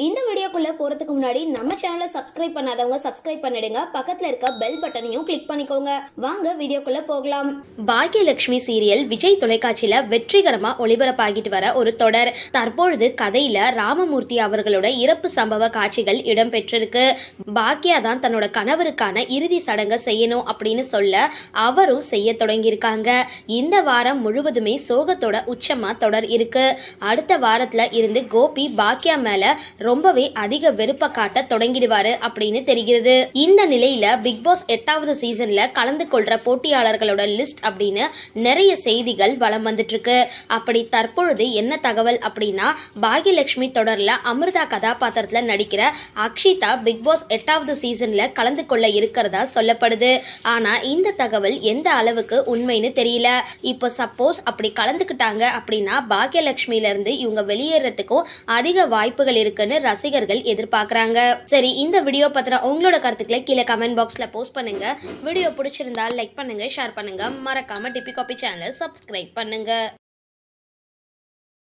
இந்த வீடியோக்குள்ள போறதுக்கு முன்னாடி நம்ம சேனலை சப்ஸ்கிரைப் பண்ணாதவங்க சப்ஸ்கிரைப் பண்ணிடுங்க, பக்கத்துல இருக்க பெல் பட்டனையும் கிளிக் பண்ணிக்கோங்க. வாங்க வீடியோக்குள்ள போகலாம். பாக்கியலட்சுமி சீரியல் விஜய் தொலைக்காட்சியில வெற்றிகரமா ஒளிபரப்பாகிட்டு வர ஒரு தொடர். தற்பொழுது கதையில ராமமூர்த்தி அவர்களோட இறப்பு சம்பவ காட்சிகள் இடம்பெற்றிருக்கு. பாக்கியா தான் தன்னோட கணவருக்கான இறுதி சடங்கை செய்யணும் அப்படின்னு சொல்ல அவரும் செய்ய தொடங்கியிருக்காங்க. இந்த வாரம் முழுவதுமே சோகத்தோட உச்சமா தொடர் இருக்கு. அடுத்த வாரத்துல இருந்து கோபி பாக்கியா மேல ரொம்பவே அதிக வெறுப்ப காட்ட தொடங்கிடுவாரு அப்படின்னு தெரிகிறது. இந்த நிலையில பிக் பாஸ் 8வது சீசன்ல கலந்து கொள்ற போட்டியாளர்களோட லிஸ்ட் அப்படின்னு நிறைய செய்திகள் வலம் வந்துட்டு இருக்கு. அப்படி தற்பொழுது என்ன தகவல் அப்படின்னா, பாகியலட்சுமி தொடர்ல அமிர்தா கதாபாத்திரத்துல நடிக்கிற அக்ஷிதா பிக் பாஸ் 8வது சீசன்ல கலந்து கொள்ள இருக்கிறதா சொல்லப்படுது. ஆனா இந்த தகவல் எந்த அளவுக்கு உண்மைன்னு தெரியல. இப்போ சப்போஸ் அப்படி கலந்துக்கிட்டாங்க அப்படின்னா பாகியலட்சுமியில இருந்து இவங்க வெளியேறதுக்கும் அதிக வாய்ப்புகள் இருக்குன்னு ரசிகர்கள் எதிர்பார்க்கறாங்க. சரி, இந்த வீடியோ பத்தின உங்களோட கருத்துக்களை கீழே கமெண்ட் பாக்ஸ்ல போஸ்ட் பண்ணுங்க. வீடியோ பிடிச்சிருந்தா லைக் பண்ணுங்க, ஷேர் பண்ணுங்க, மறக்காம டிபி காபி சேனலை சப்ஸ்கிரைப் பண்ணுங்க.